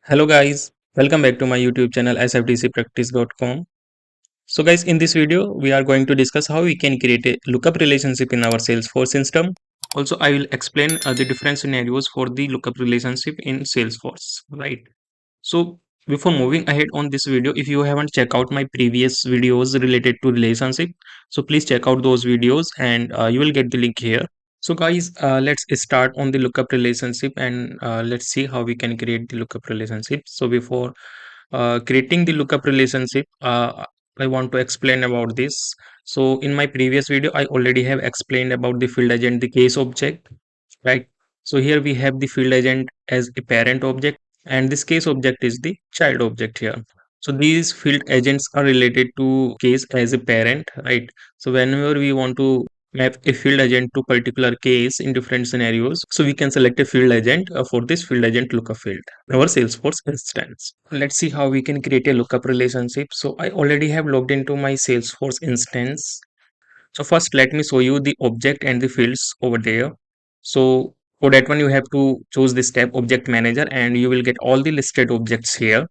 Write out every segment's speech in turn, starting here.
Hello guys, welcome back to my YouTube channel sftcpractice.com. So guys, in this video we are going to discuss how we can create a lookup relationship in our Salesforce system. Also I will explain the different scenarios for the lookup relationship in Salesforce, right? So before moving ahead on this video, if you haven't checked out my previous videos related to relationship, so please check out those videos and you will get the link here. So guys, let's start on the lookup relationship and let's see how we can create the lookup relationship. So before creating the lookup relationship, I want to explain about this. So in my previous video, I already have explained about the field agent, the case object, right? So here we have the field agent as a parent object and this case object is the child object here. So these field agents are related to case as a parent, right? So whenever we want to map a field agent to particular case in different scenarios, so we can select a field agent for this field agent lookup field in our Salesforce instance. Let's see how we can create a lookup relationship. So I already have logged into my Salesforce instance. So first let me show you the object and the fields over there. So for that one you have to choose this tab object manager and you will get all the listed objects here.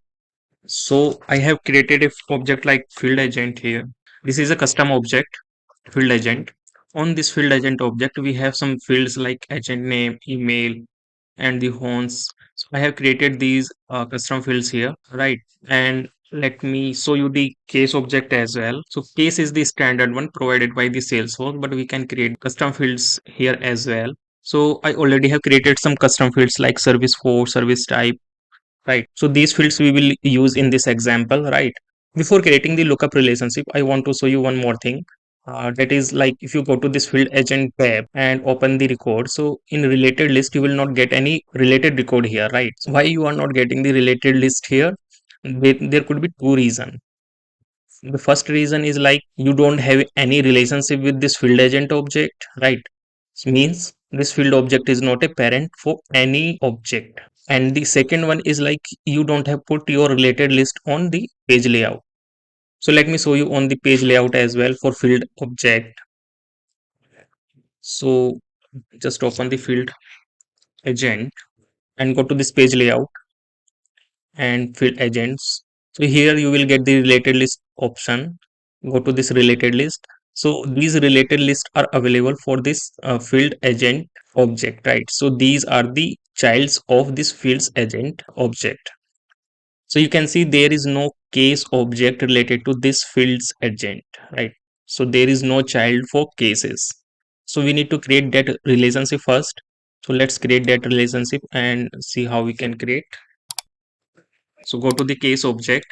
So I have created a object like field agent here. This is a custom object field agent. On this field agent object we have some fields like agent name, email and the horns. So I have created these custom fields here, right? And let me show you the case object as well. So case is the standard one provided by the Salesforce, but we can create custom fields here as well. So I already have created some custom fields like service for service type, right? So these fields we will use in this example, right? Before creating the lookup relationship, I want to show you one more thing. That is like if you go to this field agent tab and open the record, so in related list you will not get any related record here, right? Why you are not getting the related list here? There could be two reasons. The first reason is like you don't have any relationship with this field agent object, right? Means this field object is not a parent for any object. And the second one is like you don't have put your related list on the page layout. So let me show you on the page layout as well for field object. So just open the field agent and go to this page layout and field agents. So here you will get the related list option. Go to this related list. So these related lists are available for this field agent object, right? So these are the childs of this fields agent object. So you can see there is no case object related to this fields agent, right? So there is no child for cases. So we need to create that relationship first. So let's create that relationship and see how we can create. So go to the case object.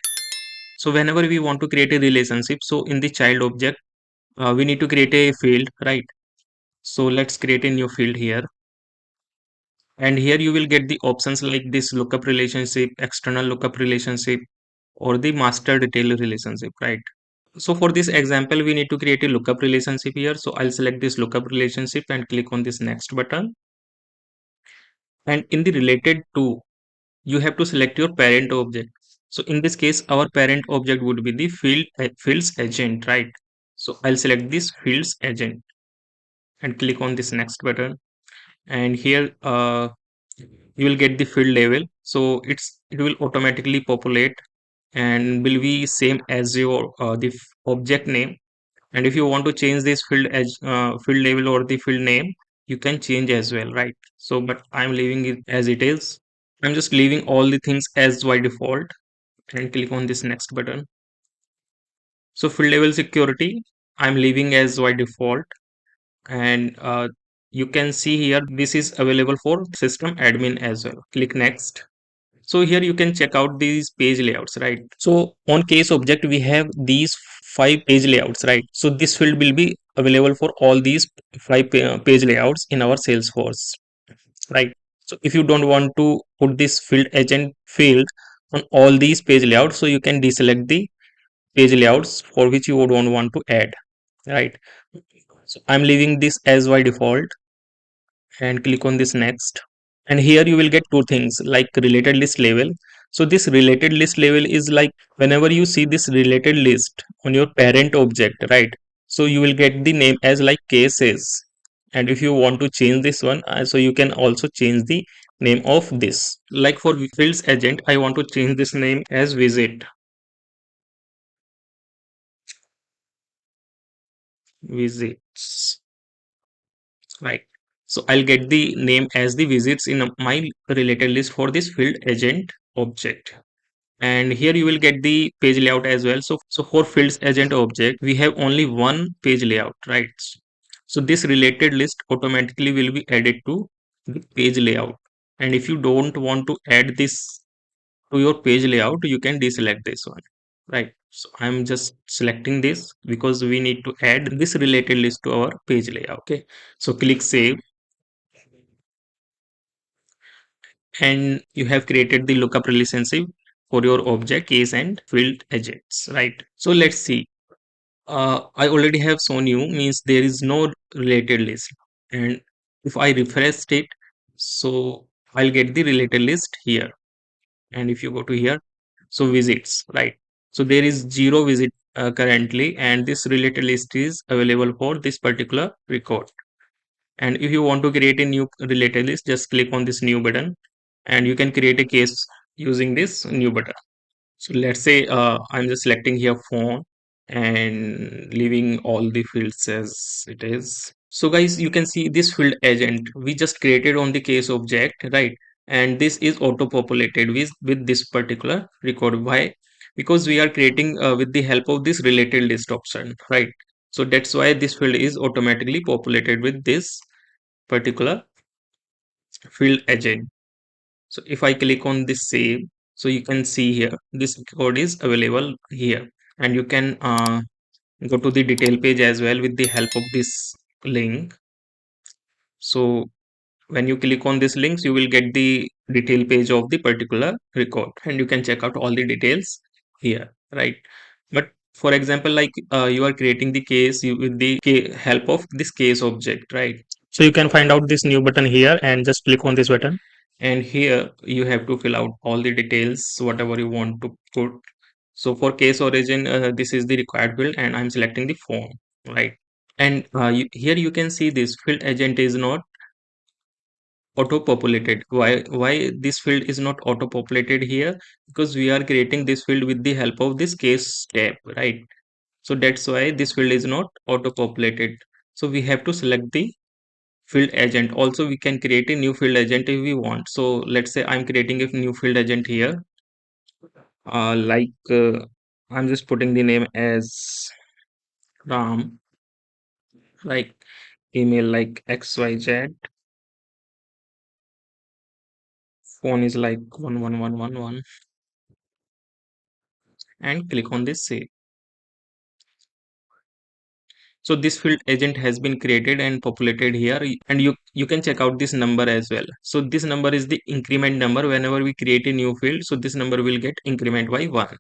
So whenever we want to create a relationship, so in the child object, we need to create a field, right? So let's create a new field here. And here you will get the options like this lookup relationship, external lookup relationship, or the master detail relationship, right? So for this example, we need to create a lookup relationship here. So I'll select this lookup relationship and click on this next button. And in the related to, you have to select your parent object. So in this case, our parent object would be the fields agent, right? So I'll select this fields agent and click on this next button. And here you will get the field level. So it will automatically populate and will be same as your the object name. And if you want to change this field as field label or the field name, you can change as well, right? So but I'm leaving it as it is. I'm just leaving all the things as by default and click on this next button. So field level security I'm leaving as by default. And you can see here this is available for system admin as well. Click next. So here you can check out these page layouts, right? So on case object we have these 5 page layouts, right? So this field will be available for all these page layouts in our Salesforce, right? So if you don't want to put this field agent field on all these page layouts, so you can deselect the page layouts for which you would want to add, right? So I'm leaving this as by default and click on this next. And here you will get two things like related list label. So this related list label is like whenever you see this related list on your parent object, right? So you will get the name as like cases. And if you want to change this one, so you can also change the name of this. Like for fields agent, I want to change this name as visit. Visits, right? So I'll get the name as the visits in my related list for this field agent object. And here you will get the page layout as well. So for fields agent object, we have only one page layout, right? So this related list automatically will be added to the page layout. And if you don't want to add this to your page layout, you can deselect this one, right? So I'm just selecting this because we need to add this related list to our page layout. Okay, so click save, and you have created the lookup relationship for your object case and field agents, right? So let's see. I already have shown you, means there is no related list, and if I refresh it, so I'll get the related list here. And if you go to here, so visits, right? So there is zero visit currently, and this related list is available for this particular record. And if you want to create a new related list, just click on this new button, and you can create a case using this new button. So let's say I'm just selecting here phone and leaving all the fields as it is. So guys, you can see this field agent we just created on the case object, right? And this is auto populated with this particular record. Why? Because we are creating with the help of this related list option, right? So that's why this field is automatically populated with this particular field agent. So if I click on this save, so you can see here this code is available here, and you can go to the detail page as well with the help of this link. So when you click on this links, you will get the detail page of the particular record, and you can check out all the details here, right? But for example, like you are creating the case with the help of this case object, right? So you can find out this new button here and just click on this button, and here you have to fill out all the details whatever you want to put. So for case origin, this is the required field, and I'm selecting the form, right? And here you can see this field agent is not auto populated. Why this field is not auto populated here? Because we are creating this field with the help of this case tab, right? So that's why this field is not auto populated. So we have to select the field agent. Also we can create a new field agent if we want. So let's say I'm creating a new field agent here, like I'm just putting the name as Ram, like email like XYZ, phone is like 11111, and click on this save. So this field agent has been created and populated here, and you can check out this number as well. So this number is the increment number. Whenever we create a new field, so this number will get increment by 1.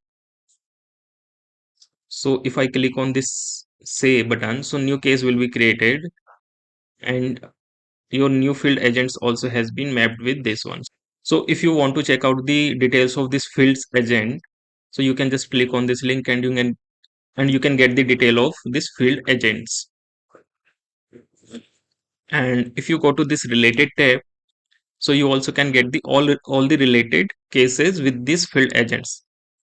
So if I click on this save button, so new case will be created, and your new field agents also has been mapped with this one. So if you want to check out the details of this fields agent, so you can just click on this link, and you can get the detail of this field agents. And if you go to this related tab, so you also can get the all the related cases with these field agents.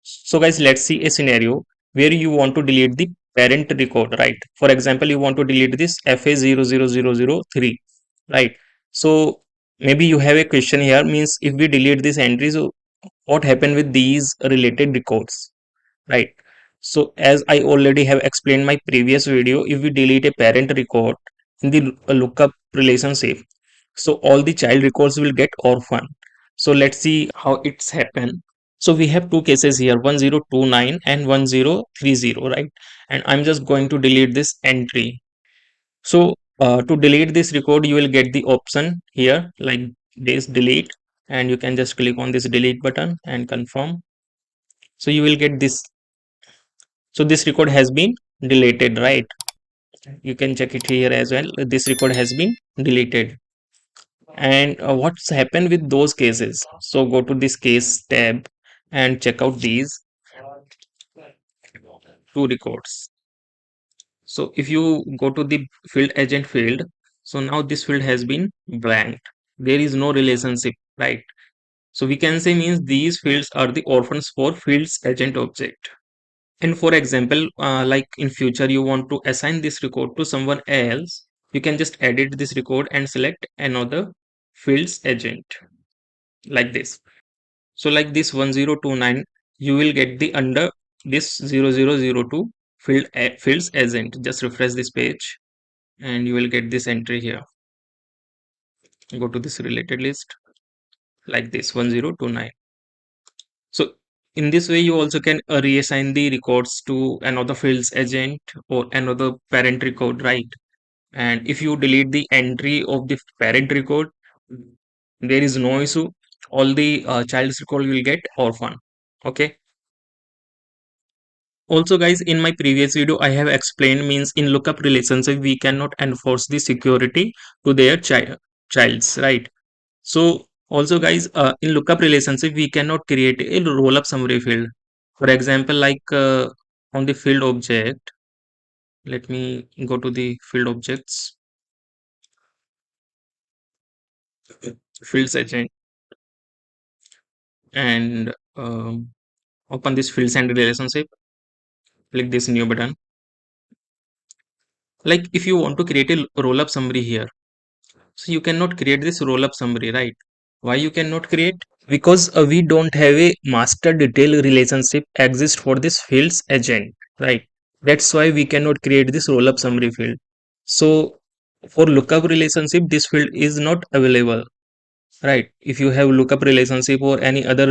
So guys, let's see a scenario where you want to delete the parent record, right? For example, you want to delete this FA00003, right? So maybe you have a question here, means if we delete this entry, so what happened with these related records, right? So as I already have explained my previous video, if we delete a parent record in the lookup relationship, so all the child records will get orphan. So let's see how it's happened. So we have two cases here, 1029 and 1030, right? And I'm just going to delete this entry. So to delete this record, you will get the option here like this delete, and you can just click on this delete button and confirm. So you will get this. So this record has been deleted, right? You can check it here as well. This record has been deleted. And what's happened with those cases? So go to this case tab and check out these two records. So if you go to the field agent field, so now this field has been blanked. There is no relationship right? So we can say means these fields are the orphans for fields agent object. And for example, like in future you want to assign this record to someone else, you can just edit this record and select another fields agent like this. So like this 1029, you will get the under this 0002 fields agent. Just refresh this page and you will get this entry here. Go to this related list like this 1029. So in this way, you also can reassign the records to another fields agent or another parent record, right? And if you delete the entry of the parent record, there is no issue. All the child's record will get orphan. Okay. Also, guys, in my previous video, I have explained means in lookup relationship, we cannot enforce the security to their childs, right? So also guys, in lookup relationship, we cannot create a roll up summary field. For example, like on the field object, let me go to the field objects, fields agent, and open this fields and relationship, click this new button. Like if you want to create a roll up summary here, so you cannot create this roll up summary, right? Why you cannot create? Because we don't have a master detail relationship exist for this fields agent, right? That's why we cannot create this roll up summary field. So for lookup relationship, this field is not available, right? If you have lookup relationship or any other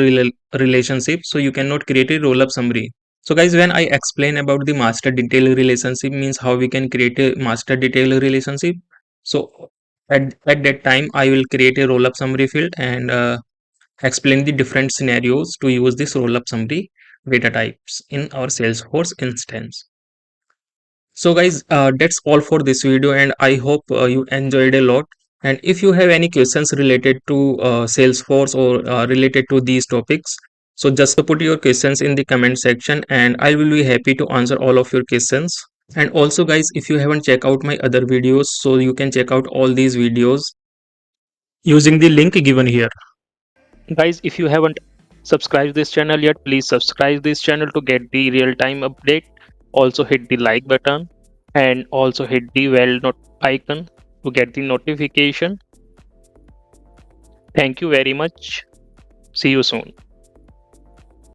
relationship, so you cannot create a roll up summary. So guys, when I explain about the master detail relationship means how we can create a master detail relationship. So at that time, I will create a roll up summary field and explain the different scenarios to use this roll up summary data types in our Salesforce instance. So guys, that's all for this video and I hope you enjoyed a lot. And if you have any questions related to Salesforce or related to these topics, so just put your questions in the comment section and I will be happy to answer all of your questions. And also guys, if you haven't checked out my other videos, so you can check out all these videos using the link given here. Guys, if you haven't subscribed this channel yet, please subscribe this channel to get the real-time update. Also hit the like button and also hit the bell icon to get the notification. Thank you very much. See you soon.